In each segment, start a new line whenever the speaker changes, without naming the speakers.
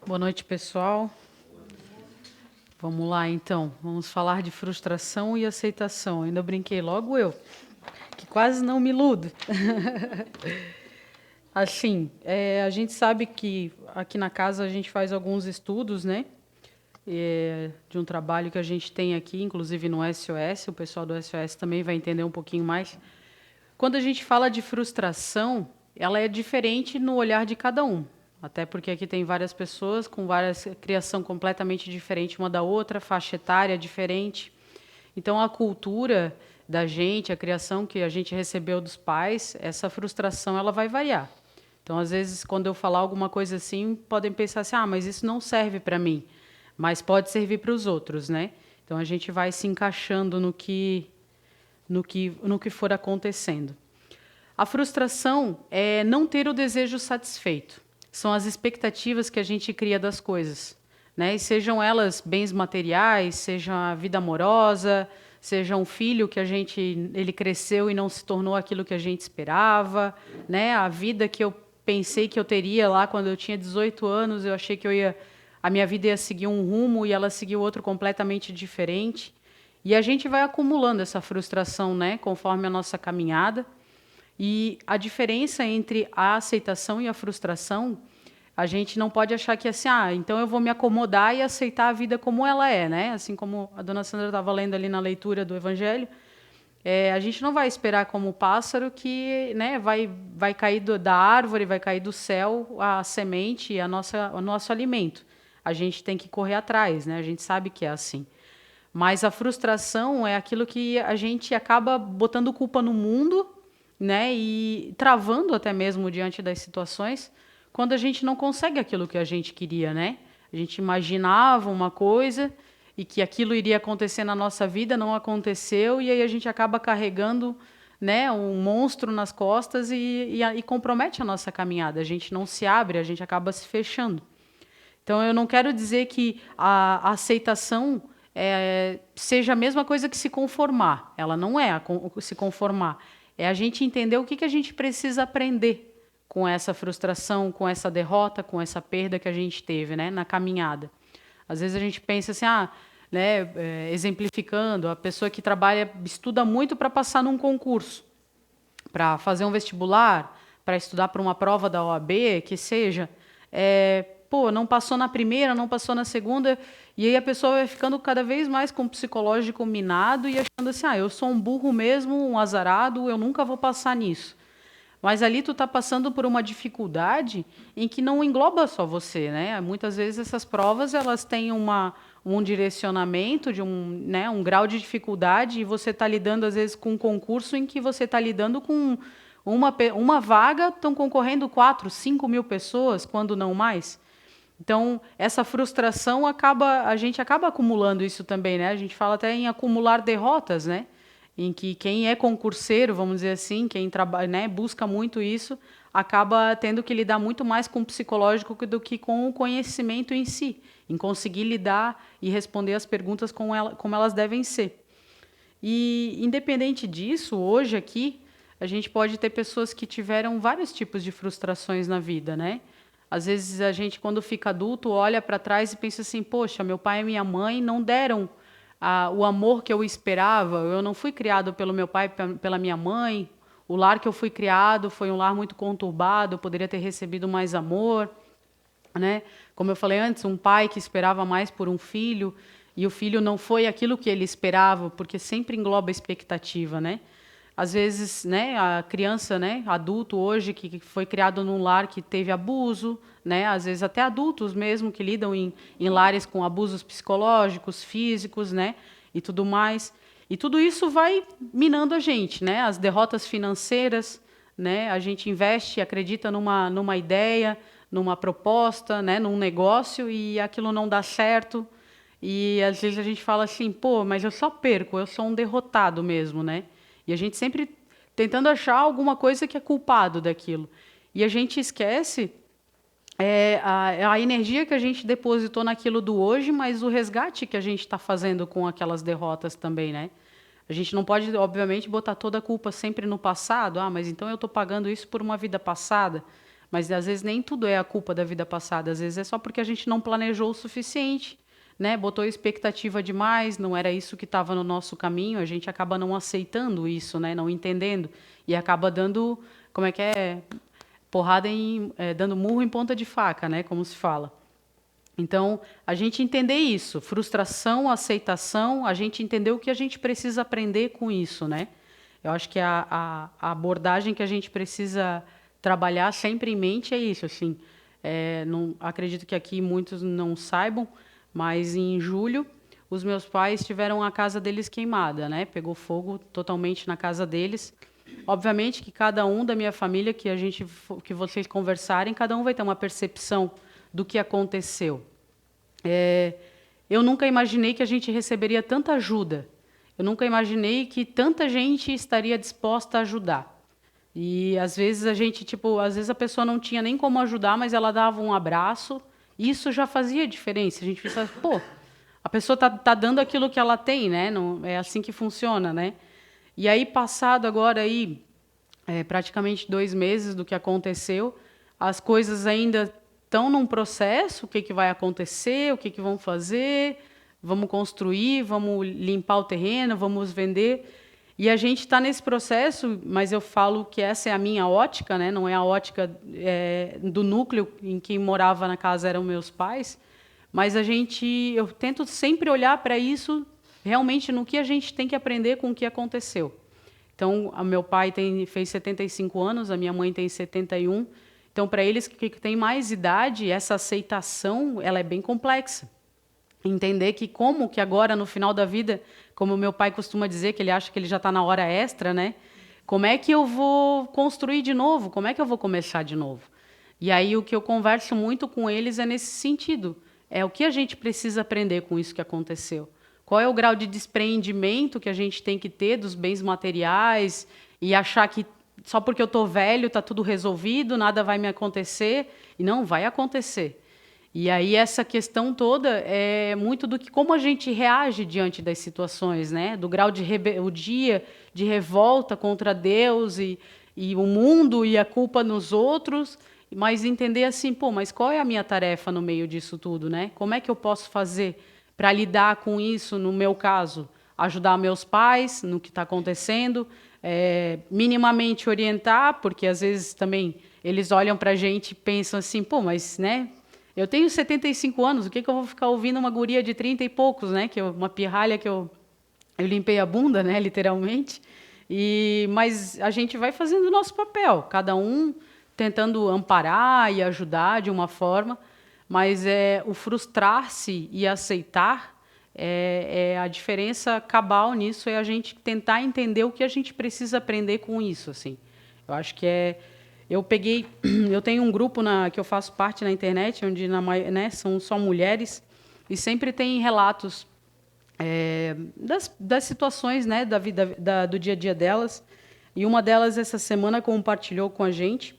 Boa noite, pessoal. Vamos lá, então. Vamos falar de frustração e aceitação. Ainda brinquei logo eu, que quase não me iludo. Assim, a gente sabe que aqui na casa a gente faz alguns estudos, né? De um trabalho que a gente tem aqui, inclusive no SOS. O pessoal do SOS também vai entender um pouquinho mais. Quando a gente fala de frustração, ela é diferente no olhar de cada um. Até porque aqui tem várias pessoas com várias criação completamente diferente uma da outra, faixa etária diferente. Então a cultura da gente, a criação que a gente recebeu dos pais, essa frustração ela vai variar. Então às vezes quando eu falar alguma coisa assim, podem pensar assim: "Ah, mas isso não serve para mim", mas pode servir para os outros, né? Então a gente vai se encaixando no que for acontecendo. A frustração é não ter o desejo satisfeito. São as expectativas que a gente cria das coisas, né? E sejam elas bens materiais, seja a vida amorosa, seja um filho que ele cresceu e não se tornou aquilo que a gente esperava, né? A vida que eu pensei que eu teria lá quando eu tinha 18 anos, eu achei que a minha vida ia seguir um rumo e ela seguiu outro completamente diferente. E a gente vai acumulando essa frustração, né, conforme a nossa caminhada. E a diferença entre a aceitação e a frustração, a gente não pode achar que assim, então eu vou me acomodar e aceitar a vida como ela é, né? Assim como a dona Sandra estava lendo ali na leitura do Evangelho, a gente não vai esperar como o pássaro que, né, vai cair da árvore, vai cair do céu a semente, o nosso alimento. A gente tem que correr atrás, né? A gente sabe que é assim. Mas a frustração é aquilo que a gente acaba botando culpa no mundo, né? E travando até mesmo diante das situações, quando a gente não consegue aquilo que a gente queria, né? A gente imaginava uma coisa e que aquilo iria acontecer na nossa vida, não aconteceu, e aí a gente acaba carregando, né, um monstro nas costas e compromete a nossa caminhada. A gente não se abre, a gente acaba se fechando. Então, eu não quero dizer que a aceitação seja a mesma coisa que se conformar. Ela não é se conformar. É a gente entender o que a gente precisa aprender com essa frustração, com essa derrota, com essa perda que a gente teve, né, na caminhada. Às vezes a gente pensa assim, né, exemplificando, a pessoa que trabalha, estuda muito para passar num concurso, para fazer um vestibular, para estudar para uma prova da OAB, que seja, não passou na primeira, não passou na segunda, e aí a pessoa vai ficando cada vez mais com o psicológico minado e achando assim, eu sou um burro mesmo, um azarado, eu nunca vou passar nisso. Mas ali tu está passando por uma dificuldade em que não engloba só você, né? Muitas vezes essas provas elas têm um direcionamento de né, um grau de dificuldade e você está lidando às vezes com um concurso em que você está lidando com uma vaga, estão concorrendo 4, 5 mil pessoas, quando não mais. Então, essa frustração a gente acaba acumulando isso também, né? A gente fala até em acumular derrotas, né? Em que quem é concurseiro, vamos dizer assim, quem trabalha, né, busca muito isso, acaba tendo que lidar muito mais com o psicológico do que com o conhecimento em si, em conseguir lidar e responder as perguntas como elas devem ser. E, independente disso, hoje aqui, a gente pode ter pessoas que tiveram vários tipos de frustrações na vida, né? Às vezes a gente, quando fica adulto, olha para trás e pensa assim: poxa, meu pai e minha mãe não deram o amor que eu esperava. Eu não fui criado pelo meu pai, pela minha mãe. O lar que eu fui criado foi um lar muito conturbado. Eu poderia ter recebido mais amor, né? Como eu falei antes, um pai que esperava mais por um filho e o filho não foi aquilo que ele esperava, porque sempre engloba expectativa, né? Às vezes, né, a criança, né, adulto hoje que foi criado num lar que teve abuso, né, às vezes até adultos mesmo que lidam em lares com abusos psicológicos, físicos, né, e tudo mais. E tudo isso vai minando a gente, né, as derrotas financeiras, né, a gente investe, acredita numa ideia, numa proposta, né, num negócio e aquilo não dá certo. E às vezes a gente fala assim, pô, mas eu só perco, eu sou um derrotado mesmo, né? E a gente sempre tentando achar alguma coisa que é culpado daquilo. E a gente esquece a energia que a gente depositou naquilo do hoje, mas o resgate que a gente está fazendo com aquelas derrotas também, né? A gente não pode, obviamente, botar toda a culpa sempre no passado. Mas então eu estou pagando isso por uma vida passada. Mas às vezes nem tudo é a culpa da vida passada, às vezes é só porque a gente não planejou o suficiente, né? Botou expectativa demais, não era isso que estava no nosso caminho, a gente acaba não aceitando isso, né? Não entendendo e acaba dando, como é que é, porrada dando murro em ponta de faca, né? Como se fala. Então, a gente entender isso, frustração, aceitação, a gente entender o que a gente precisa aprender com isso, né? Eu acho que a abordagem que a gente precisa trabalhar sempre em mente é isso, assim. Não, acredito que aqui muitos não saibam, mas em julho os meus pais tiveram a casa deles queimada, né? Pegou fogo totalmente na casa deles. Obviamente que cada um da minha família que vocês conversarem, cada um vai ter uma percepção do que aconteceu. Eu nunca imaginei que a gente receberia tanta ajuda. Eu nunca imaginei que tanta gente estaria disposta a ajudar. E às vezes às vezes a pessoa não tinha nem como ajudar, mas ela dava um abraço. E isso já fazia diferença. A gente pensava, pô, a pessoa tá dando aquilo que ela tem, né? Não, é assim que funciona, né? E aí, passado agora aí, praticamente 2 meses do que aconteceu, as coisas ainda estão num processo, o que vai acontecer, o que vão fazer, vamos construir, vamos limpar o terreno, vamos vender. E a gente está nesse processo, mas eu falo que essa é a minha ótica, né? Não é a ótica do núcleo em que morava na casa eram meus pais, mas eu tento sempre olhar para isso realmente no que a gente tem que aprender com o que aconteceu. Então, o meu pai fez 75 anos, a minha mãe tem 71. Então, para eles que têm mais idade, essa aceitação ela é bem complexa. Entender que como que agora, no final da vida, como o meu pai costuma dizer, que ele acha que ele já está na hora extra, né? Como é que eu vou construir de novo? Como é que eu vou começar de novo? E aí o que eu converso muito com eles é nesse sentido. É o que a gente precisa aprender com isso que aconteceu. Qual é o grau de despreendimento que a gente tem que ter dos bens materiais e achar que só porque eu estou velho está tudo resolvido, nada vai me acontecer. E não vai acontecer. E aí essa questão toda é muito do que como a gente reage diante das situações, né? Do grau de rebeldia, de revolta contra Deus e o mundo e a culpa nos outros, mas entender assim, pô, mas qual é a minha tarefa no meio disso tudo, né? Como é que eu posso fazer para lidar com isso, no meu caso? Ajudar meus pais no que está acontecendo, minimamente orientar, porque às vezes também eles olham para a gente e pensam assim, pô, mas, né? Eu tenho 75 anos, o que eu vou ficar ouvindo uma guria de 30 e poucos, né? Uma pirralha que eu limpei a bunda, né? Literalmente. Mas a gente vai fazendo o nosso papel, cada um tentando amparar e ajudar de uma forma, mas o frustrar-se e aceitar a diferença cabal nisso, é a gente tentar entender o que a gente precisa aprender com isso, assim. Eu acho que eu tenho um grupo que eu faço parte na internet, onde né, são só mulheres, e sempre tem relatos das situações, né, da vida, do dia a dia delas. E uma delas, essa semana, compartilhou com a gente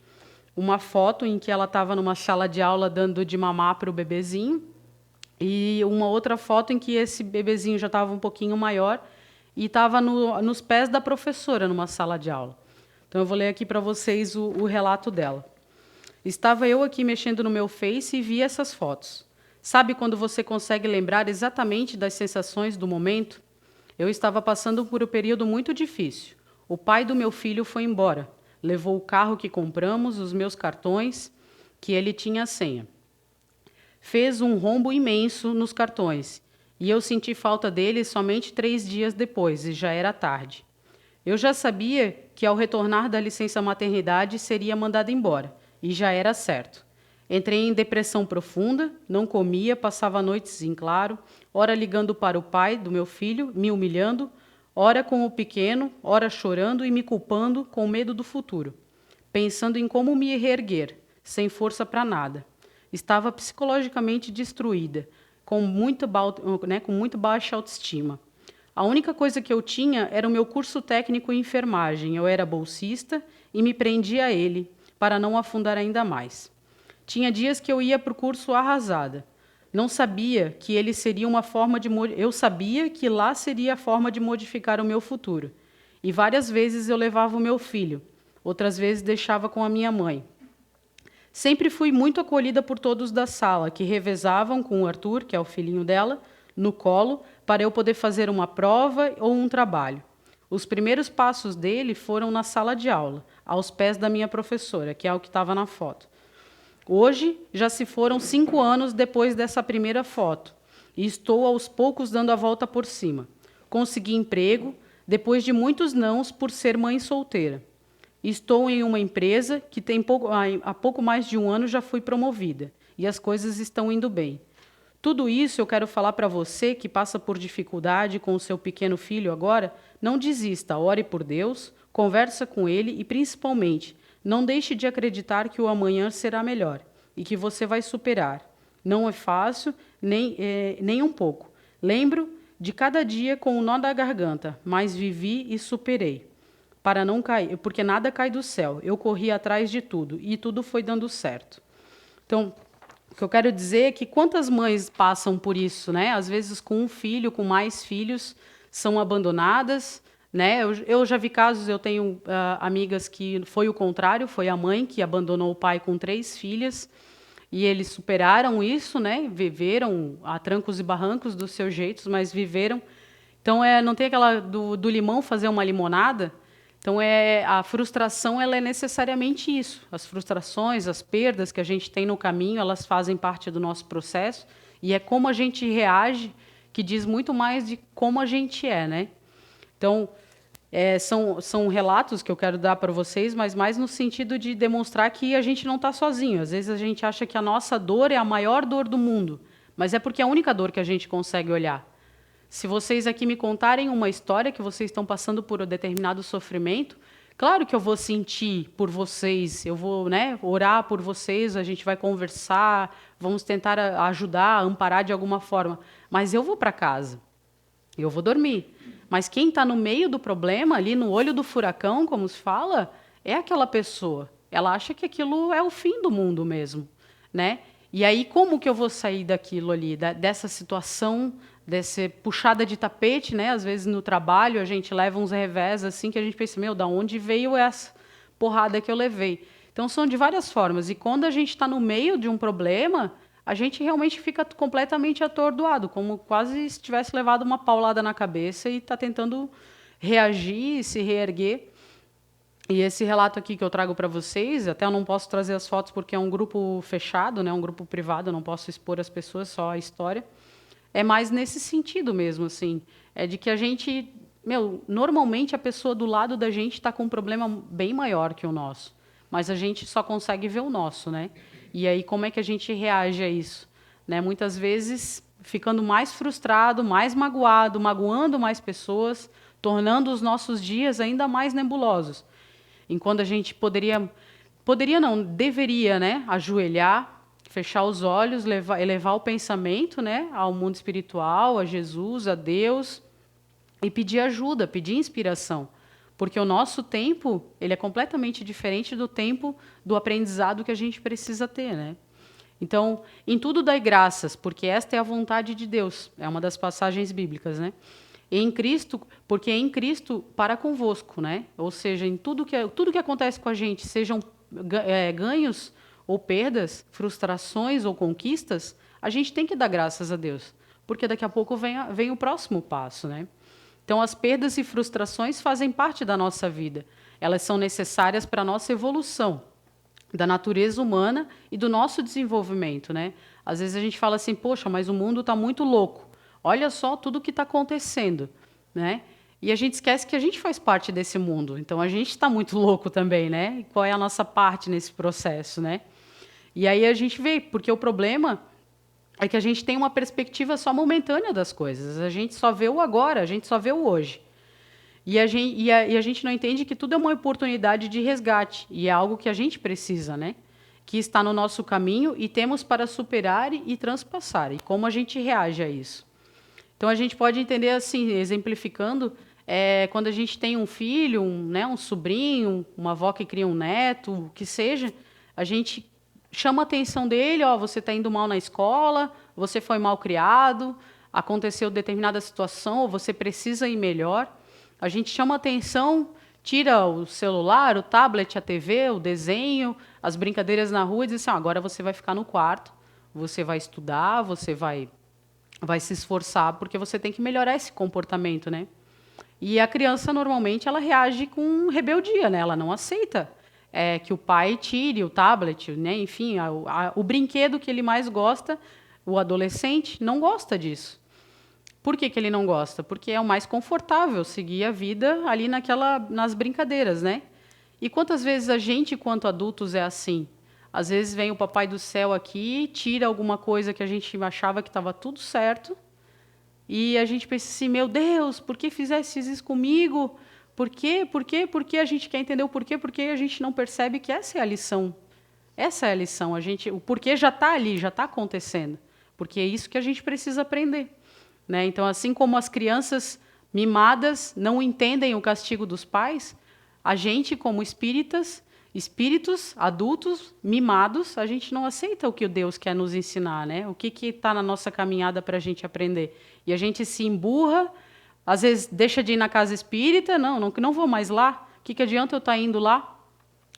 uma foto em que ela estava numa sala de aula dando de mamar para o bebezinho, e uma outra foto em que esse bebezinho já estava um pouquinho maior e estava nos pés da professora, numa sala de aula. Então, eu vou ler aqui para vocês o relato dela. Estava eu aqui mexendo no meu Face e vi essas fotos. Sabe quando você consegue lembrar exatamente das sensações do momento? Eu estava passando por um período muito difícil. O pai do meu filho foi embora. Levou o carro que compramos, os meus cartões, que ele tinha a senha. Fez um rombo imenso nos cartões. E eu senti falta dele somente 3 dias depois, e já era tarde. Eu já sabia que, ao retornar da licença maternidade, seria mandada embora, e já era certo. Entrei em depressão profunda, não comia, passava noites em claro, ora ligando para o pai do meu filho, me humilhando, ora com o pequeno, ora chorando e me culpando com medo do futuro, pensando em como me reerguer, sem força para nada. Estava psicologicamente destruída, com muito baixa autoestima. A única coisa que eu tinha era o meu curso técnico em enfermagem. Eu era bolsista e me prendia a ele, para não afundar ainda mais. Tinha dias que eu ia para o curso arrasada. Não sabia que ele seria uma forma de... Eu sabia que lá seria a forma de modificar o meu futuro. E várias vezes eu levava o meu filho. Outras vezes deixava com a minha mãe. Sempre fui muito acolhida por todos da sala, que revezavam com o Arthur, que é o filhinho dela, no colo, para eu poder fazer uma prova ou um trabalho. Os primeiros passos dele foram na sala de aula, aos pés da minha professora, que é o que estava na foto. Hoje, já se foram 5 anos depois dessa primeira foto, e estou aos poucos dando a volta por cima. Consegui emprego, depois de muitos nãos por ser mãe solteira. Estou em uma empresa que há pouco mais de 1 ano já fui promovida, e as coisas estão indo bem. Tudo isso eu quero falar para você que passa por dificuldade com o seu pequeno filho agora, não desista, ore por Deus, conversa com ele e, principalmente, não deixe de acreditar que o amanhã será melhor e que você vai superar. Não é fácil, nem um pouco. Lembro de cada dia com o nó da garganta, mas vivi e superei. Para não cair, porque nada cai do céu. Eu corri atrás de tudo e tudo foi dando certo. Então, o que eu quero dizer é que quantas mães passam por isso, né? Às vezes com um filho, com mais filhos, são abandonadas, né? Eu já vi casos, eu tenho amigas que foi o contrário, foi a mãe que abandonou o pai com 3 filhas, e eles superaram isso, né? Viveram a trancos e barrancos dos seus jeitos, mas viveram. Então, não tem aquela do limão fazer uma limonada. Então, a frustração ela é necessariamente isso. As frustrações, as perdas que a gente tem no caminho, elas fazem parte do nosso processo. E é como a gente reage que diz muito mais de como a gente é, né? Então, são relatos que eu quero dar para vocês, mas mais no sentido de demonstrar que a gente não está sozinho. Às vezes a gente acha que a nossa dor é a maior dor do mundo, mas é porque é a única dor que a gente consegue olhar. Se vocês aqui me contarem uma história que vocês estão passando por um determinado sofrimento, claro que eu vou sentir por vocês, eu vou, né, orar por vocês, a gente vai conversar, vamos tentar ajudar, amparar de alguma forma, mas eu vou para casa, eu vou dormir. Mas quem está no meio do problema, ali no olho do furacão, como se fala, é aquela pessoa. Ela acha que aquilo é o fim do mundo mesmo, né? E aí, como que eu vou sair daquilo ali, dessa situação, dessa puxada de tapete, né? Às vezes, no trabalho, a gente leva uns revés, assim, que a gente pensa, meu, da onde veio essa porrada que eu levei? Então, são de várias formas. E quando a gente está no meio de um problema, a gente realmente fica completamente atordoado, como quase se tivesse levado uma paulada na cabeça e está tentando reagir, se reerguer. E esse relato aqui que eu trago para vocês, até eu não posso trazer as fotos porque é um grupo fechado, né, um grupo privado, eu não posso expor as pessoas, só a história. É mais nesse sentido mesmo, assim, é de que a gente, normalmente a pessoa do lado da gente está com um problema bem maior que o nosso, mas a gente só consegue ver o nosso, né? E aí como é que a gente reage a isso? Né? Muitas vezes ficando mais frustrado, mais magoado, magoando mais pessoas, tornando os nossos dias ainda mais nebulosos. Enquanto a gente deveria, né, ajoelhar, fechar os olhos, elevar o pensamento, né, ao mundo espiritual, a Jesus, a Deus, e pedir ajuda, pedir inspiração. Porque o nosso tempo ele é completamente diferente do tempo do aprendizado que a gente precisa ter, né? Então, em tudo dai graças, porque esta é a vontade de Deus. É uma das passagens bíblicas, né? Em Cristo, porque em Cristo para convosco, né? Ou seja, em tudo que acontece com a gente, sejam ganhos ou perdas, frustrações ou conquistas, a gente tem que dar graças a Deus, porque daqui a pouco vem o próximo passo, né? Então, as perdas e frustrações fazem parte da nossa vida. Elas são necessárias para a nossa evolução, da natureza humana e do nosso desenvolvimento, né? Às vezes a gente fala assim, poxa, mas o mundo está muito louco. Olha só tudo o que está acontecendo, né? E a gente esquece que a gente faz parte desse mundo. Então, a gente está muito louco também, né? E qual é a nossa parte nesse processo, né? E aí a gente vê, porque o problema é que a gente tem uma perspectiva só momentânea das coisas. A gente só vê o agora, a gente só vê o hoje. E a gente não entende que tudo é uma oportunidade de resgate. E é algo que a gente precisa, né? Que está no nosso caminho e temos para superar e transpassar. E como a gente reage a isso? Então, a gente pode entender assim, exemplificando, quando a gente tem um filho, um sobrinho, uma avó que cria um neto, o que seja, a gente chama a atenção dele, você está indo mal na escola, você foi mal criado, aconteceu determinada situação, ou você precisa ir melhor. A gente chama a atenção tira o celular, o tablet, a TV, o desenho, as brincadeiras na rua e diz assim, agora você vai ficar no quarto, você vai estudar, você vai se esforçar, porque você tem que melhorar esse comportamento, né? E a criança, normalmente, ela reage com rebeldia, né? Ela não aceita que o pai tire o tablet, né? Enfim, o brinquedo que ele mais gosta, o adolescente não gosta disso. Por que ele não gosta? Porque é o mais confortável seguir a vida ali nas brincadeiras, né? E quantas vezes a gente, quanto adultos, é assim? Às vezes vem o papai do céu aqui, tira alguma coisa que a gente achava que estava tudo certo, e a gente pensa assim, meu Deus, por que fizesse isso comigo? Por quê? Por quê? Porque a gente quer entender o porquê, porque a gente não percebe que essa é a lição. Essa é a lição. O porquê já está ali, já está acontecendo. Porque é isso que a gente precisa aprender. Né? Então, assim como as crianças mimadas não entendem o castigo dos pais, a gente, como espíritos adultos mimados, a gente não aceita o que o Deus quer nos ensinar, né? O que está na nossa caminhada para a gente aprender. E a gente se emburra, às vezes deixa de ir na casa espírita, não vou mais lá. O que adianta eu estar indo lá?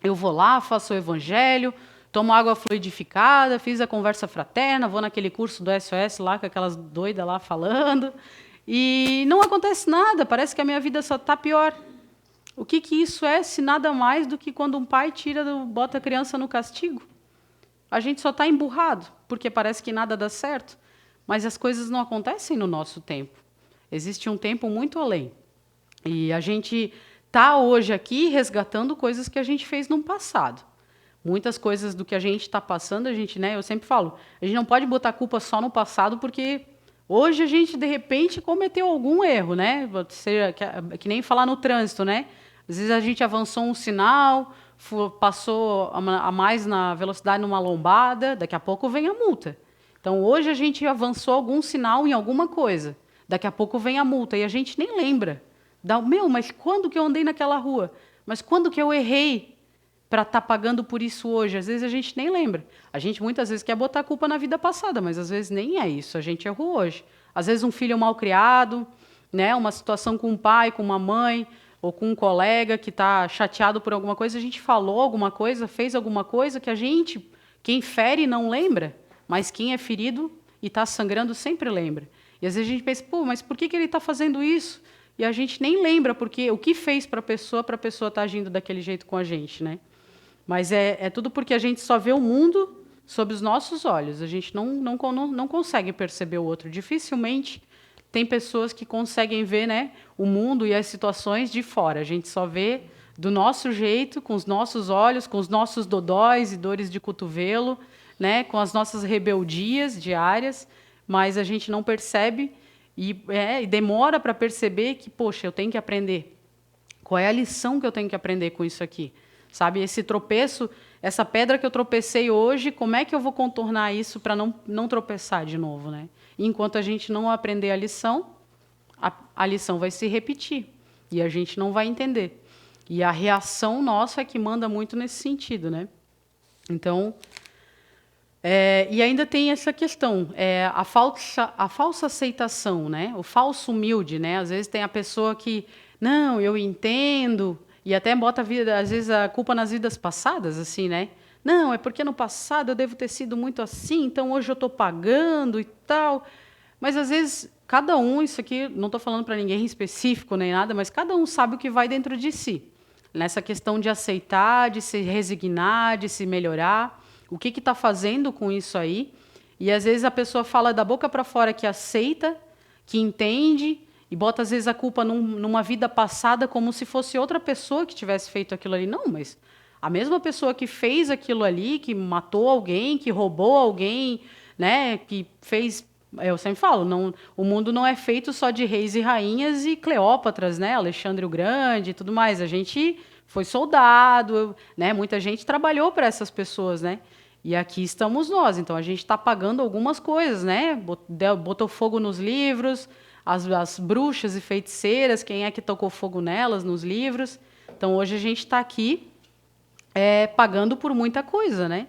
Eu vou lá, faço o evangelho, tomo água fluidificada, fiz a conversa fraterna, vou naquele curso do SOS lá, com aquelas doidas lá falando, e não acontece nada, parece que a minha vida só está pior. O que isso é, se nada mais do que quando um pai bota a criança no castigo? A gente só está emburrado, porque parece que nada dá certo, mas as coisas não acontecem no nosso tempo. Existe um tempo muito além. E a gente está hoje aqui resgatando coisas que a gente fez no passado. Muitas coisas do que a gente está passando, eu sempre falo, a gente não pode botar a culpa só no passado, porque hoje a gente, de repente, cometeu algum erro, né? Seja, que nem falar no trânsito, né? Às vezes a gente avançou um sinal, passou a mais na velocidade numa lombada, daqui a pouco vem a multa. Então, hoje a gente avançou algum sinal em alguma coisa, daqui a pouco vem a multa, e a gente nem lembra. Mas quando que eu andei naquela rua? Mas quando que eu errei para estar pagando por isso hoje? Às vezes a gente nem lembra. A gente muitas vezes quer botar a culpa na vida passada, mas às vezes nem é isso. A gente errou hoje. Às vezes um filho mal criado, né? Uma situação com um pai, com uma mãe, ou com um colega que está chateado por alguma coisa, a gente falou alguma coisa, fez alguma coisa que quem fere não lembra, mas quem é ferido e está sangrando sempre lembra. E às vezes a gente pensa, mas por que ele está fazendo isso? E a gente nem lembra porque o que fez para a pessoa estar agindo daquele jeito com a gente, né? Mas é tudo porque a gente só vê o mundo sob os nossos olhos. A gente não consegue perceber o outro. Dificilmente tem pessoas que conseguem ver, né, o mundo e as situações de fora. A gente só vê do nosso jeito, com os nossos olhos, com os nossos dodóis e dores de cotovelo, né, com as nossas rebeldias diárias, mas a gente não percebe e demora para perceber que, poxa, eu tenho que aprender. Qual é a lição que eu tenho que aprender com isso aqui? Sabe, esse tropeço, essa pedra que eu tropecei hoje, como é que eu vou contornar isso para não tropeçar de novo, né? E enquanto a gente não aprender a lição vai se repetir e a gente não vai entender. E a reação nossa é que manda muito nesse sentido, né? Então, e ainda tem essa questão, a falsa aceitação, né? O falso humilde, né? Às vezes tem a pessoa que, não, eu entendo, e até bota às vezes a culpa nas vidas passadas, assim, né? Não, é porque no passado eu devo ter sido muito assim, então hoje eu estou pagando e tal. Mas às vezes cada um, isso aqui não estou falando para ninguém específico nem nada, mas cada um sabe o que vai dentro de si. Nessa questão de aceitar, de se resignar, de se melhorar. O que está fazendo com isso aí? E às vezes a pessoa fala da boca para fora que aceita, que entende, e bota às vezes a culpa numa vida passada como se fosse outra pessoa que tivesse feito aquilo ali. Não, mas a mesma pessoa que fez aquilo ali, que matou alguém, que roubou alguém, né, que fez... Eu sempre falo, o mundo não é feito só de reis e rainhas e Cleópatras, né, Alexandre o Grande e tudo mais. A gente foi soldado, né, muita gente trabalhou para essas pessoas, né? E aqui estamos nós, então a gente está pagando algumas coisas, né? Botou fogo nos livros, as bruxas e feiticeiras, quem é que tocou fogo nelas nos livros? Então hoje a gente está aqui pagando por muita coisa, né?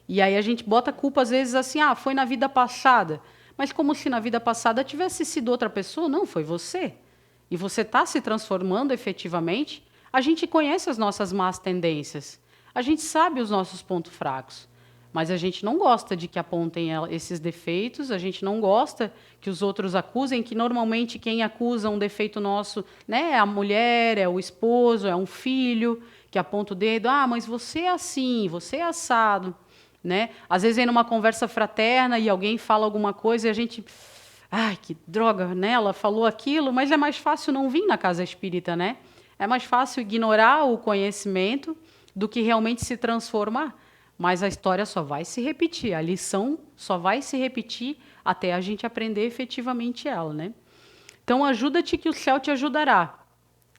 E aí a gente bota a culpa às vezes assim, foi na vida passada. Mas como se na vida passada tivesse sido outra pessoa? Não, foi você. E você está se transformando efetivamente A gente conhece as nossas más tendências, a gente sabe os nossos pontos fracos, mas a gente não gosta de que apontem esses defeitos, a gente não gosta que os outros acusem, que normalmente quem acusa um defeito nosso, né, é a mulher, é o esposo, é um filho, que aponta o dedo, mas você é assim, você é assado. Né? Às vezes vem numa conversa fraterna e alguém fala alguma coisa e a gente... Ai, que droga, né? Ela falou aquilo, mas é mais fácil não vir na casa espírita, né? É mais fácil ignorar o conhecimento do que realmente se transformar. Mas a história só vai se repetir, a lição só vai se repetir até a gente aprender efetivamente ela, né? Então, ajuda-te que o céu te ajudará.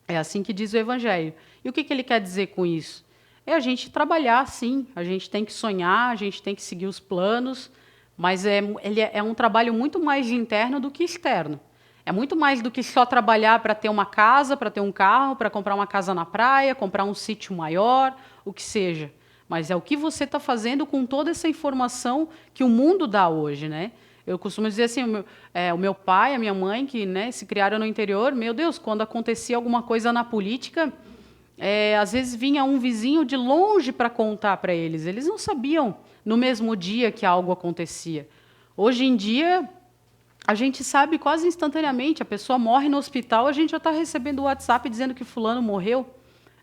É assim que diz o Evangelho. E o que ele quer dizer com isso? É a gente trabalhar, sim. A gente tem que sonhar, a gente tem que seguir os planos, mas ele é um trabalho muito mais interno do que externo. É muito mais do que só trabalhar para ter uma casa, para ter um carro, para comprar uma casa na praia, comprar um sítio maior, o que seja. Mas é o que você está fazendo com toda essa informação que o mundo dá hoje, né? Eu costumo dizer assim, o meu pai, a minha mãe, que, né, se criaram no interior, meu Deus, quando acontecia alguma coisa na política, às vezes vinha um vizinho de longe para contar para eles. Eles não sabiam no mesmo dia que algo acontecia. Hoje em dia, a gente sabe quase instantaneamente. A pessoa morre no hospital, a gente já está recebendo o WhatsApp dizendo que fulano morreu.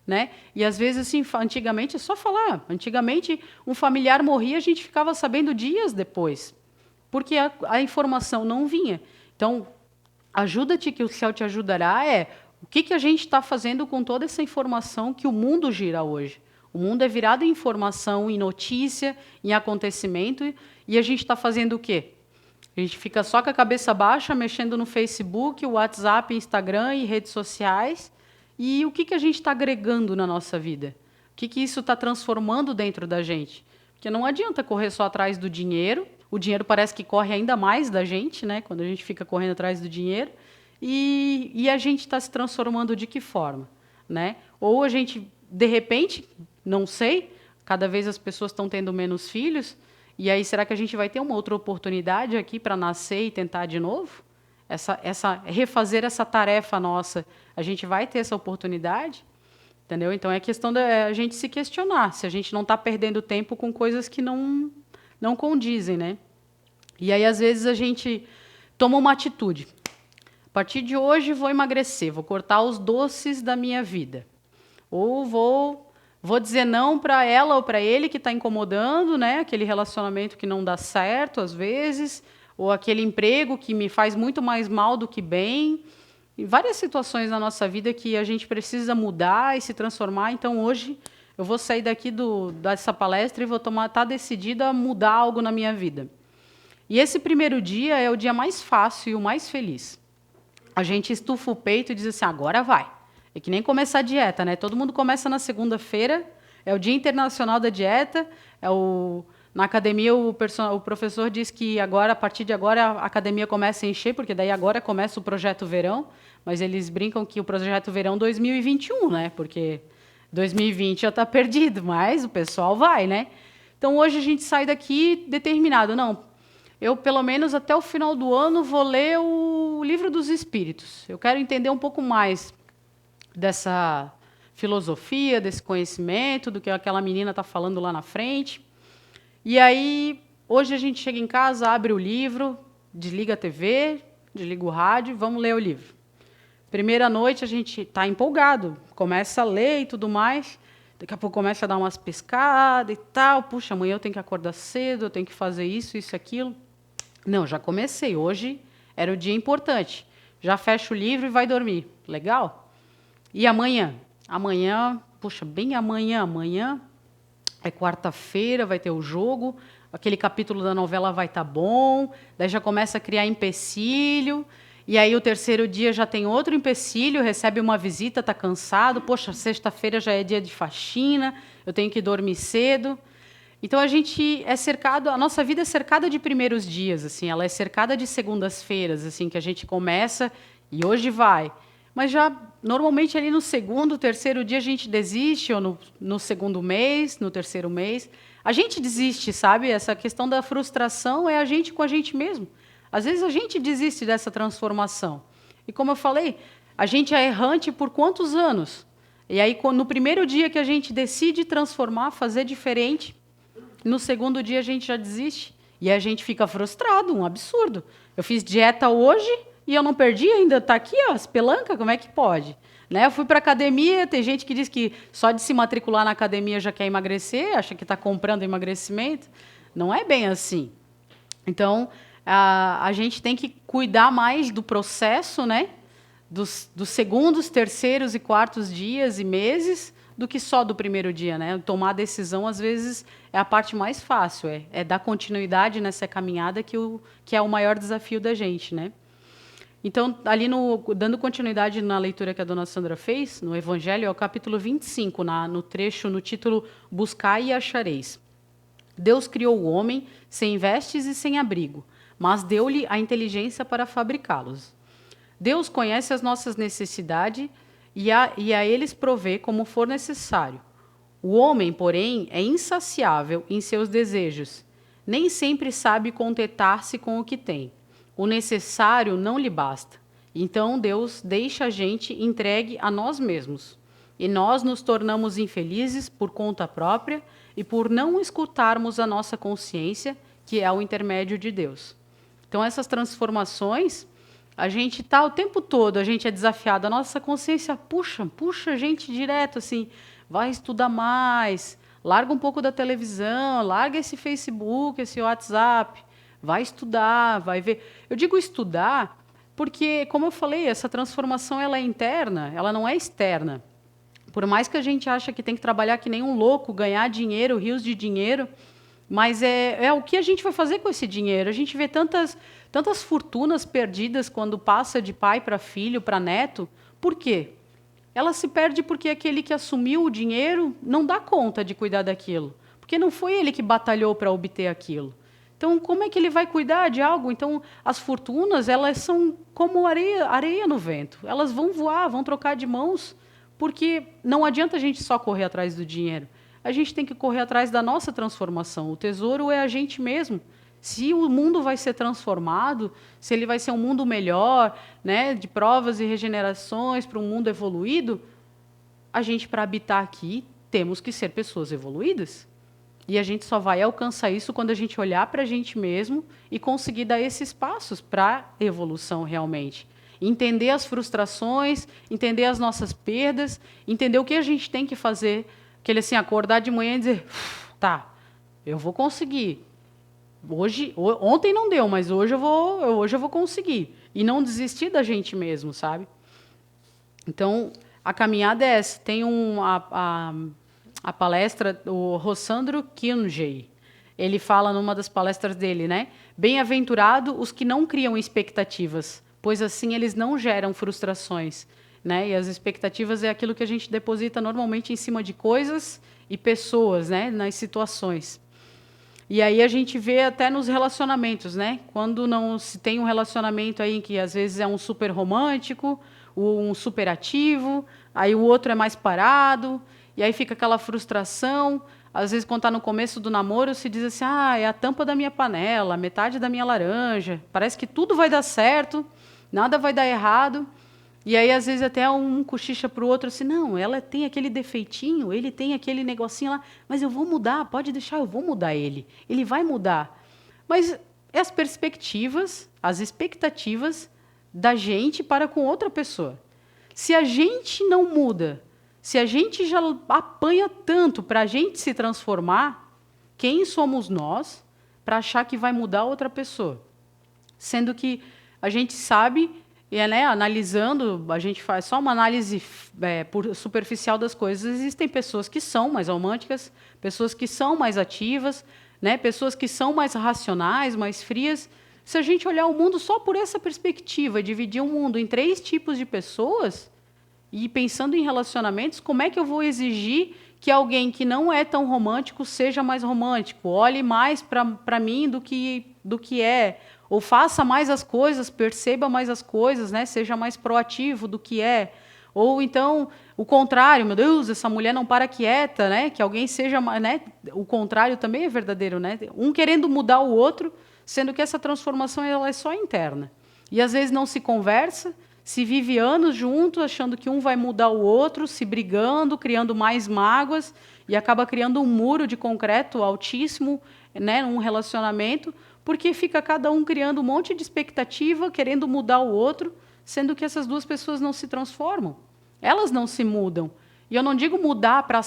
Né? E, às vezes, assim, antigamente, é só falar. Antigamente, um familiar morria, a gente ficava sabendo dias depois, porque a informação não vinha. Então, ajuda-te que o céu te ajudará o que a gente está fazendo com toda essa informação que o mundo gira hoje. O mundo é virado em informação, em notícia, em acontecimento, e a gente está fazendo o quê? A gente fica só com a cabeça baixa, mexendo no Facebook, WhatsApp, Instagram e redes sociais. E o que a gente está agregando na nossa vida? O que isso está transformando dentro da gente? Porque não adianta correr só atrás do dinheiro. O dinheiro parece que corre ainda mais da gente, né? Quando a gente fica correndo atrás do dinheiro. E a gente está se transformando de que forma? Né? Ou a gente, de repente, não sei, cada vez as pessoas estão tendo menos filhos, e aí será que a gente vai ter uma outra oportunidade aqui para nascer e tentar de novo? Refazer essa tarefa nossa, a gente vai ter essa oportunidade? Entendeu? Então, é questão da gente se questionar, se a gente não está perdendo tempo com coisas que não condizem, né? E aí, às vezes, a gente toma uma atitude. A partir de hoje, vou emagrecer, vou cortar os doces da minha vida. Ou vou dizer não para ela ou para ele que está incomodando, né? Aquele relacionamento que não dá certo, às vezes, ou aquele emprego que me faz muito mais mal do que bem. E várias situações na nossa vida que a gente precisa mudar e se transformar. Então, hoje, eu vou sair daqui dessa palestra e vou estar decidida a mudar algo na minha vida. E esse primeiro dia é o dia mais fácil e o mais feliz. A gente estufa o peito e diz assim, agora vai. É que nem começar a dieta, né? Todo mundo começa na segunda-feira, é o Dia Internacional da Dieta, na academia o professor diz que agora, a partir de agora a academia começa a encher, porque daí agora começa o Projeto Verão, mas eles brincam que o Projeto Verão 2021, né? Porque 2020 já está perdido, mas o pessoal vai, né? Então, hoje a gente sai daqui determinado, não, eu, pelo menos até o final do ano, vou ler o Livro dos Espíritos. Eu quero entender um pouco mais dessa filosofia, desse conhecimento, do que aquela menina está falando lá na frente. E aí, hoje a gente chega em casa, abre o livro, desliga a TV, desliga o rádio, vamos ler o livro. Primeira noite a gente está empolgado, começa a ler e tudo mais, daqui a pouco começa a dar umas pescadas e tal, puxa, amanhã eu tenho que acordar cedo, eu tenho que fazer isso, aquilo. Não, já comecei, hoje era o dia importante. Já fecha o livro e vai dormir. Legal? E amanhã? Amanhã, puxa, bem amanhã é quarta-feira, vai ter o jogo, aquele capítulo da novela vai estar bom, daí já começa a criar empecilho, e aí o terceiro dia já tem outro empecilho, recebe uma visita, está cansado, poxa, sexta-feira já é dia de faxina, eu tenho que dormir cedo. Então, a gente é cercado, a nossa vida é cercada de primeiros dias, assim, ela é cercada de segundas-feiras, assim, que a gente começa e hoje vai. Mas já, normalmente, ali no segundo, terceiro dia, a gente desiste, ou no segundo mês, no terceiro mês. A gente desiste, sabe? Essa questão da frustração é a gente com a gente mesmo. Às vezes, a gente desiste dessa transformação. E, como eu falei, a gente é errante por quantos anos? E aí, no primeiro dia que a gente decide transformar, fazer diferente, no segundo dia a gente já desiste. E a gente fica frustrado, um absurdo. Eu fiz dieta hoje e eu não perdi ainda. Está aqui, ó, as pelancas, como é que pode? Né? Eu fui para academia, tem gente que diz que só de se matricular na academia já quer emagrecer, acha que está comprando emagrecimento. Não é bem assim. Então, a gente tem que cuidar mais do processo, né? Dos segundos, terceiros e quartos dias e meses, do que só do primeiro dia, né? Tomar decisão, às vezes, é a parte mais fácil, é dar continuidade nessa caminhada que é o maior desafio da gente, né? Então, ali dando continuidade na leitura que a dona Sandra fez, no Evangelho, é o capítulo 25, no trecho, no título Buscai e achareis. Deus criou o homem sem vestes e sem abrigo, mas deu-lhe a inteligência para fabricá-los. Deus conhece as nossas necessidades e a eles provê como for necessário. O homem, porém, é insaciável em seus desejos. Nem sempre sabe contentar-se com o que tem. O necessário não lhe basta. Então Deus deixa a gente entregue a nós mesmos. E nós nos tornamos infelizes por conta própria e por não escutarmos a nossa consciência, que é o intermédio de Deus. Então, essas transformações, a gente está o tempo todo, a gente é desafiado, a nossa consciência puxa a gente direto, assim, vai estudar mais, larga um pouco da televisão, larga esse Facebook, esse WhatsApp, vai estudar, vai ver. Eu digo estudar porque, como eu falei, essa transformação ela é interna, ela não é externa. Por mais que a gente ache que tem que trabalhar que nem um louco, ganhar dinheiro, rios de dinheiro, mas é o que a gente vai fazer com esse dinheiro. A gente vê tantas fortunas perdidas quando passa de pai para filho, para neto. Por quê? Ela se perde porque aquele que assumiu o dinheiro não dá conta de cuidar daquilo. Porque não foi ele que batalhou para obter aquilo. Então, como é que ele vai cuidar de algo? Então, as fortunas, elas são como areia no vento. Elas vão voar, vão trocar de mãos, porque não adianta a gente só correr atrás do dinheiro. A gente tem que correr atrás da nossa transformação. O tesouro é a gente mesmo. Se o mundo vai ser transformado, se ele vai ser um mundo melhor, né, de provas e regenerações para um mundo evoluído, a gente, para habitar aqui, temos que ser pessoas evoluídas. E a gente só vai alcançar isso quando a gente olhar para a gente mesmo e conseguir dar esses passos para a evolução realmente. Entender as frustrações, entender as nossas perdas, entender o que a gente tem que fazer. Aquele assim, acordar de manhã e dizer, tá, eu vou conseguir. Ontem não deu, mas hoje eu vou conseguir. E não desistir da gente mesmo, sabe? Então, a caminhada é essa. Tem a palestra, o Rossandro Kinjay. Ele fala numa das palestras dele, né? Bem-aventurado os que não criam expectativas, pois assim eles não geram frustrações. Né? E as expectativas é aquilo que a gente deposita normalmente em cima de coisas e pessoas, né? Nas situações. E aí a gente vê até nos relacionamentos, né? Quando não se tem um relacionamento aí que às vezes é um super romântico, um super ativo, aí o outro é mais parado, e aí fica aquela frustração. Às vezes, quando está no começo do namoro, se diz assim, é a tampa da minha panela, metade da minha laranja, parece que tudo vai dar certo, nada vai dar errado. E aí, às vezes, até um cochicha para o outro assim, não, ela tem aquele defeitinho, ele tem aquele negocinho lá, mas eu vou mudar, pode deixar, eu vou mudar ele vai mudar. Mas é as perspectivas, as expectativas da gente para com outra pessoa. Se a gente não muda, se a gente já apanha tanto para a gente se transformar, quem somos nós para achar que vai mudar outra pessoa? Sendo que a gente sabe... E, né, analisando, a gente faz só uma análise superficial das coisas. Existem pessoas que são mais românticas, pessoas que são mais ativas, né, pessoas que são mais racionais, mais frias. Se a gente olhar o mundo só por essa perspectiva, dividir o mundo em 3 tipos de pessoas, e pensando em relacionamentos, como é que eu vou exigir que alguém que não é tão romântico seja mais romântico, olhe mais para mim do que é, ou faça mais as coisas, perceba mais as coisas, né? Seja mais proativo do que é. Ou então, o contrário, meu Deus, essa mulher não para quieta, né? Que alguém seja, né? O contrário também é verdadeiro, né? Um querendo mudar o outro, sendo que essa transformação ela é só interna. E às vezes não se conversa, se vive anos junto, achando que um vai mudar o outro, se brigando, criando mais mágoas, e acaba criando um muro de concreto altíssimo, né, num relacionamento, porque fica cada um criando um monte de expectativa, querendo mudar o outro, sendo que essas duas pessoas não se transformam. Elas não se mudam. E eu não digo mudar para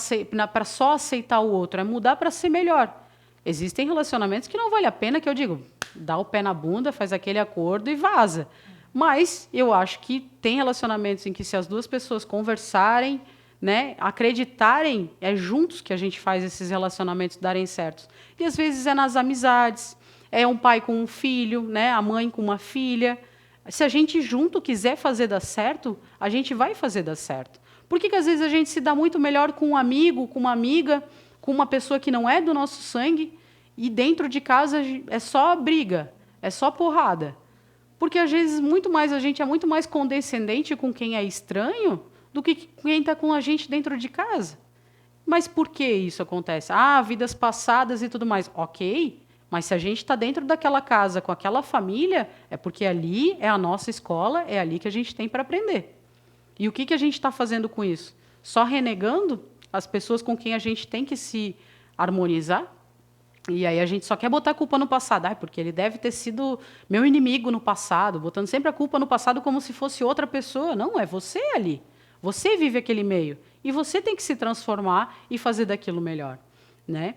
só aceitar o outro, é mudar para ser melhor. Existem relacionamentos que não vale a pena, que eu digo, dá o pé na bunda, faz aquele acordo e vaza. Mas eu acho que tem relacionamentos em que, se as duas pessoas conversarem, né, acreditarem, é juntos que a gente faz esses relacionamentos darem certos. E às vezes é nas amizades, é um pai com um filho, né, a mãe com uma filha. Se a gente junto quiser fazer dar certo, a gente vai fazer dar certo. Por que às vezes a gente se dá muito melhor com um amigo, com uma amiga, com uma pessoa que não é do nosso sangue, e dentro de casa é só briga, é só porrada? Porque às vezes a gente é muito mais condescendente com quem é estranho do que quem está com a gente dentro de casa. Mas por que isso acontece? Vidas passadas e tudo mais. Ok, mas se a gente está dentro daquela casa com aquela família, é porque ali é a nossa escola, é ali que a gente tem para aprender. E o que a gente está fazendo com isso? Só renegando as pessoas com quem a gente tem que se harmonizar? E aí a gente só quer botar a culpa no passado. Porque ele deve ter sido meu inimigo no passado, botando sempre a culpa no passado como se fosse outra pessoa. Não, é você ali. Você vive aquele meio. E você tem que se transformar e fazer daquilo melhor, né?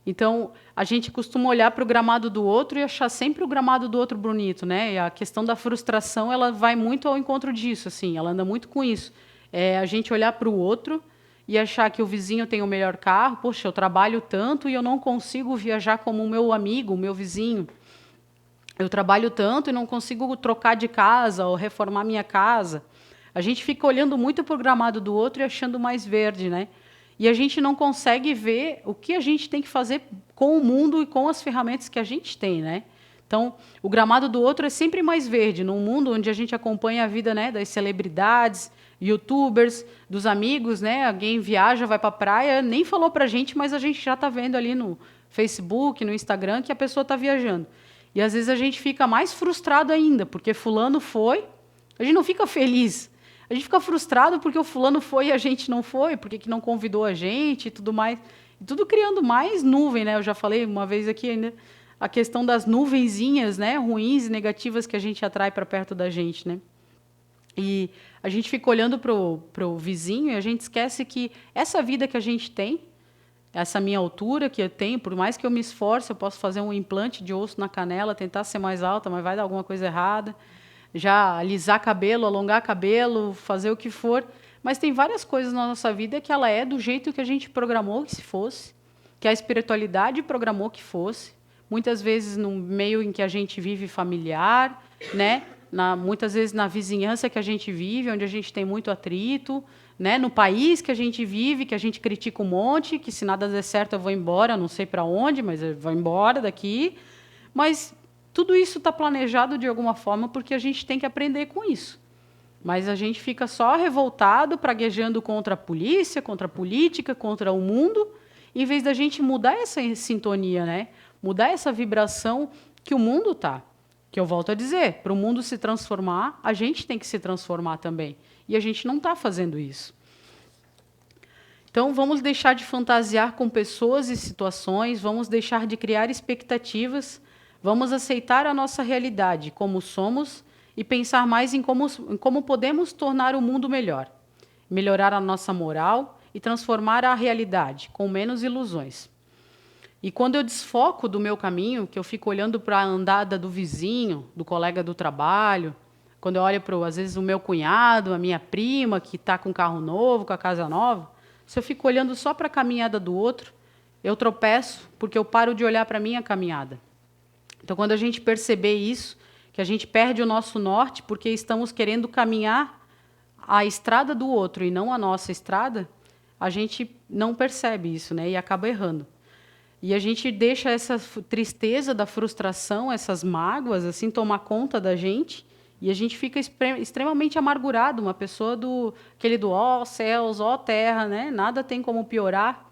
Então, a gente costuma olhar para o gramado do outro e achar sempre o gramado do outro bonito, né? E a questão da frustração, ela vai muito ao encontro disso, assim, ela anda muito com isso. A gente olhar para o outro e achar que o vizinho tem o melhor carro. Poxa, eu trabalho tanto e eu não consigo viajar como o meu amigo, o meu vizinho. Eu trabalho tanto e não consigo trocar de casa ou reformar minha casa. A gente fica olhando muito para o gramado do outro e achando mais verde, né? E a gente não consegue ver o que a gente tem que fazer com o mundo e com as ferramentas que a gente tem, né? Então, o gramado do outro é sempre mais verde, num mundo onde a gente acompanha a vida, né, das celebridades, youtubers, dos amigos, né? Alguém viaja, vai para a praia, nem falou para a gente, mas a gente já está vendo ali no Facebook, no Instagram, que a pessoa está viajando. E às vezes a gente fica mais frustrado ainda, porque fulano foi, a gente não fica feliz. A gente fica frustrado porque o fulano foi e a gente não foi, porque que não convidou a gente e tudo mais. E tudo criando mais nuvem, né? Eu já falei uma vez aqui ainda a questão das nuvenzinhas, né, ruins e negativas que a gente atrai para perto da gente, né? E a gente fica olhando pro vizinho e a gente esquece que essa vida que a gente tem, essa minha altura que eu tenho, por mais que eu me esforce, eu posso fazer um implante de osso na canela, tentar ser mais alta, mas vai dar alguma coisa errada. Já alisar cabelo, alongar cabelo, fazer o que for. Mas tem várias coisas na nossa vida que ela é do jeito que a gente programou que se fosse, que a espiritualidade programou que fosse. Muitas vezes no meio em que a gente vive familiar, né? Muitas vezes na vizinhança que a gente vive, onde a gente tem muito atrito, né? No país que a gente vive, que a gente critica um monte, que se nada der certo eu vou embora, não sei para onde, mas eu vou embora daqui. Mas tudo isso está planejado de alguma forma porque a gente tem que aprender com isso. Mas a gente fica só revoltado, praguejando contra a polícia, contra a política, contra o mundo, em vez da gente mudar essa sintonia, né? Mudar essa vibração que o mundo está. Que eu volto a dizer, para o mundo se transformar, a gente tem que se transformar também. E a gente não está fazendo isso. Então, vamos deixar de fantasiar com pessoas e situações, vamos deixar de criar expectativas. Vamos aceitar a nossa realidade como somos e pensar mais em como podemos tornar o mundo melhor, melhorar a nossa moral e transformar a realidade com menos ilusões. E quando eu desfoco do meu caminho, que eu fico olhando para a andada do vizinho, do colega do trabalho, quando eu olho para, às vezes, o meu cunhado, a minha prima, que está com carro novo, com a casa nova, se eu fico olhando só para a caminhada do outro, eu tropeço porque eu paro de olhar para a minha caminhada. Então, quando a gente perceber isso, que a gente perde o nosso norte porque estamos querendo caminhar a estrada do outro e não a nossa estrada, a gente não percebe isso, né? E acaba errando. E a gente deixa essa tristeza da frustração, essas mágoas, assim, tomar conta da gente, e a gente fica extremamente amargurado, uma pessoa aquele do ó céus, ó terra, né? Nada tem como piorar.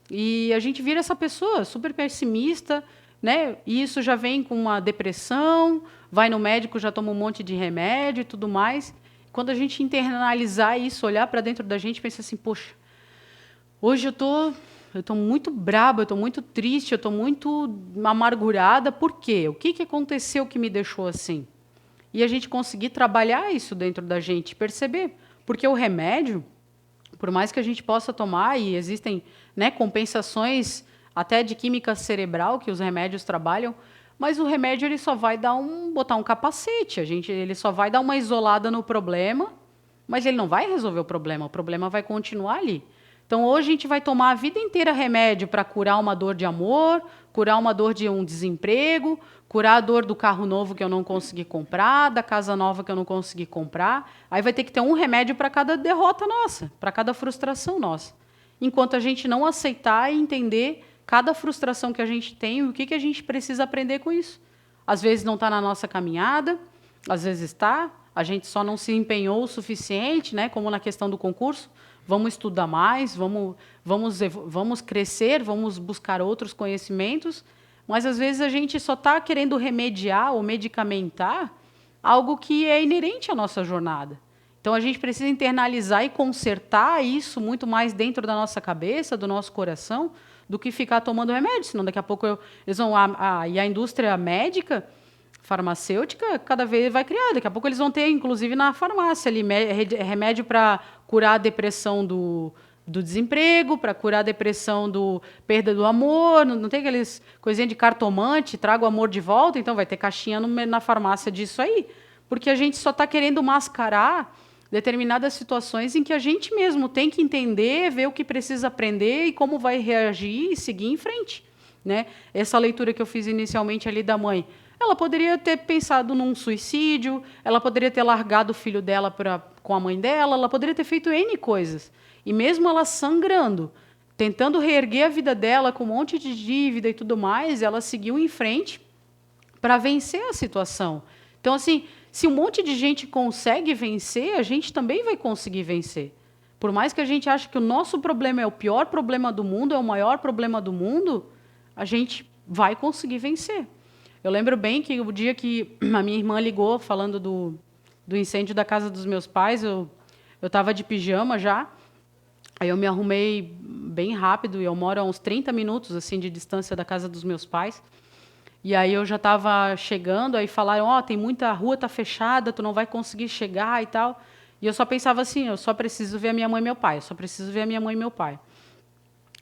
E a gente vira essa pessoa super pessimista, né? E isso já vem com uma depressão, vai no médico, já toma um monte de remédio e tudo mais. quando a gente internalizar isso, olhar para dentro da gente, pensar assim, poxa, hoje eu tô muito braba, eu tô muito triste, eu tô muito amargurada. Por quê? O que aconteceu que me deixou assim? E a gente conseguir trabalhar isso dentro da gente, perceber. Porque o remédio, por mais que a gente possa tomar, e existem, né, compensações até de química cerebral que os remédios trabalham, mas o remédio ele só vai botar um capacete, ele só vai dar uma isolada no problema, mas ele não vai resolver o problema vai continuar ali. Então, hoje a gente vai tomar a vida inteira remédio para curar uma dor de amor, curar uma dor de um desemprego, curar a dor do carro novo que eu não consegui comprar, da casa nova que eu não consegui comprar. Aí vai ter que ter um remédio para cada derrota nossa, para cada frustração nossa. Enquanto a gente não aceitar e entender cada frustração que a gente tem e o que a gente precisa aprender com isso. Às vezes não está na nossa caminhada, às vezes está, a gente só não se empenhou o suficiente, né, como na questão do concurso. Vamos estudar mais, vamos crescer, vamos buscar outros conhecimentos, mas às vezes a gente só está querendo remediar ou medicamentar algo que é inerente à nossa jornada. Então a gente precisa internalizar e consertar isso muito mais dentro da nossa cabeça, do nosso coração, do que ficar tomando remédio, senão daqui a pouco eles vão e a indústria médica, farmacêutica, cada vez vai criar. Daqui a pouco eles vão ter, inclusive na farmácia, ali, remédio para curar a depressão do desemprego, para curar a depressão do perda do amor. Não tem aqueles coisinhas de cartomante, traga o amor de volta, então vai ter caixinha na farmácia disso aí. Porque a gente só está querendo mascarar determinadas situações em que a gente mesmo tem que entender, ver o que precisa aprender e como vai reagir e seguir em frente, né? Essa leitura que eu fiz inicialmente ali da mãe, ela poderia ter pensado num suicídio, ela poderia ter largado o filho dela com a mãe dela, ela poderia ter feito N coisas. E mesmo ela sangrando, tentando reerguer a vida dela com um monte de dívida e tudo mais, ela seguiu em frente para vencer a situação. Então, assim, se um monte de gente consegue vencer, a gente também vai conseguir vencer. Por mais que a gente ache que o nosso problema é o pior problema do mundo, é o maior problema do mundo, a gente vai conseguir vencer. Eu lembro bem que o dia que a minha irmã ligou falando do incêndio da casa dos meus pais, eu estava de pijama já, aí eu me arrumei bem rápido, e eu moro a uns 30 minutos assim, de distância da casa dos meus pais. E aí eu já estava chegando, aí falaram, tem muita rua, está fechada, tu não vai conseguir chegar e tal. E eu só pensava assim, eu só preciso ver a minha mãe e meu pai, eu só preciso ver a minha mãe e meu pai.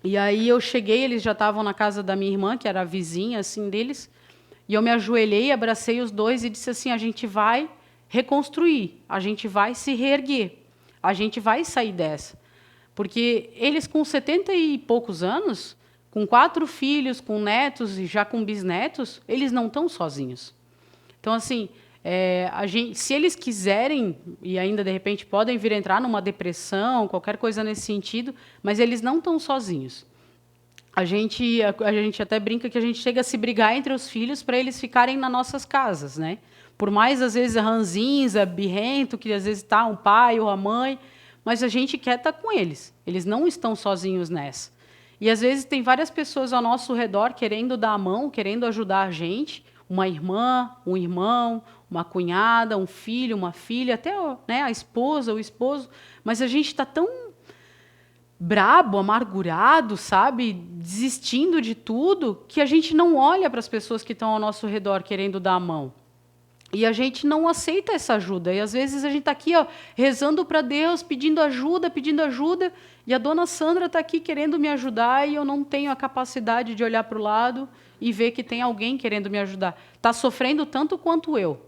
E aí eu cheguei, eles já estavam na casa da minha irmã, que era a vizinha assim, deles, e eu me ajoelhei, abracei os dois e disse assim, a gente vai reconstruir, a gente vai se reerguer, a gente vai sair dessa. Porque eles com 70 e poucos anos, com 4 filhos, com netos e já com bisnetos, eles não estão sozinhos. Então, assim, se eles quiserem, e ainda de repente podem vir entrar numa depressão, qualquer coisa nesse sentido, mas eles não estão sozinhos. A gente até brinca que a gente chega a se brigar entre os filhos para eles ficarem nas nossas casas, né? Por mais, às vezes, ranzinza, birrento, que às vezes está um pai ou a mãe, mas a gente quer estar com eles. Eles não estão sozinhos nessa. E, às vezes, tem várias pessoas ao nosso redor querendo dar a mão, querendo ajudar a gente, uma irmã, um irmão, uma cunhada, um filho, uma filha, até, né, a esposa, o esposo, mas a gente está tão brabo, amargurado, sabe, desistindo de tudo, que a gente não olha para as pessoas que estão ao nosso redor querendo dar a mão. E a gente não aceita essa ajuda. E, às vezes, a gente está aqui rezando para Deus, pedindo ajuda, e a dona Sandra está aqui querendo me ajudar e eu não tenho a capacidade de olhar para o lado e ver que tem alguém querendo me ajudar. Está sofrendo tanto quanto eu,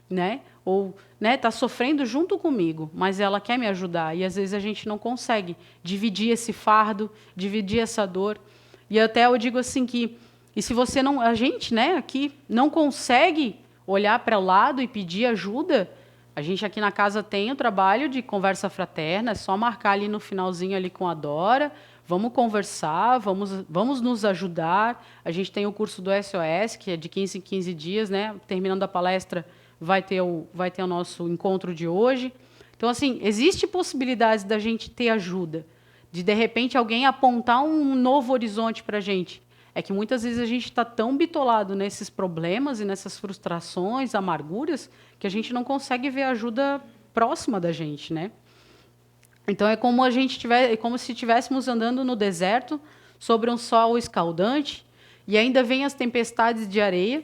né? Ou está sofrendo junto comigo, mas ela quer me ajudar. E, às vezes, a gente não consegue dividir esse fardo, dividir essa dor. E até eu digo assim que, e se você não, a gente, né, aqui não consegue olhar para o lado e pedir ajuda, a gente aqui na casa tem o trabalho de conversa fraterna, é só marcar ali no finalzinho ali com a Dora, vamos conversar, vamos nos ajudar. A gente tem o curso do SOS, que é de 15 em 15 dias, né? Terminando a palestra, vai ter o nosso encontro de hoje. Então, assim, existe possibilidade da gente ter ajuda, de repente, alguém apontar um novo horizonte para a gente. É que muitas vezes a gente está tão bitolado nesses problemas e nessas frustrações, amarguras, que a gente não consegue ver ajuda próxima da gente, né? Então é como é como se estivéssemos andando no deserto sobre um sol escaldante e ainda vem as tempestades de areia,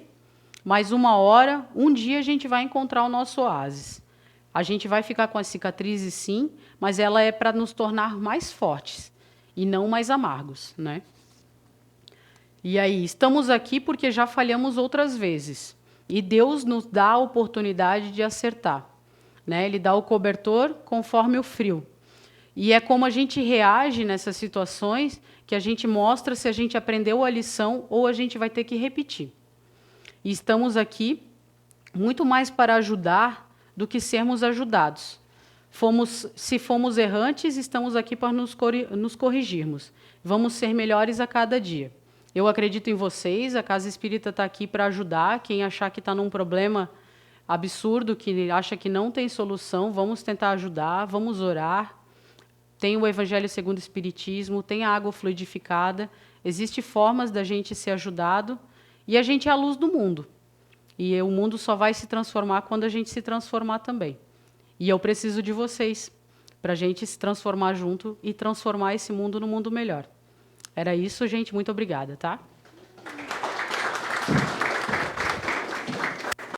mas uma hora, um dia a gente vai encontrar o nosso oásis. A gente vai ficar com as cicatrizes, sim, mas ela é para nos tornar mais fortes e não mais amargos, né? E aí, estamos aqui porque já falhamos outras vezes. E Deus nos dá a oportunidade de acertar, né? Ele dá o cobertor conforme o frio. E é como a gente reage nessas situações que a gente mostra se a gente aprendeu a lição ou a gente vai ter que repetir. E estamos aqui muito mais para ajudar do que sermos ajudados. Se fomos errantes, estamos aqui para nos corrigirmos. Vamos ser melhores a cada dia. Eu acredito em vocês, a Casa Espírita está aqui para ajudar. Quem achar que está num problema absurdo, que acha que não tem solução, vamos tentar ajudar, vamos orar. Tem o Evangelho segundo o Espiritismo, tem a água fluidificada. Existem formas da gente ser ajudado e a gente é a luz do mundo. E o mundo só vai se transformar quando a gente se transformar também. E eu preciso de vocês para a gente se transformar junto e transformar esse mundo num mundo melhor. Era isso, gente. Muito obrigada, tá?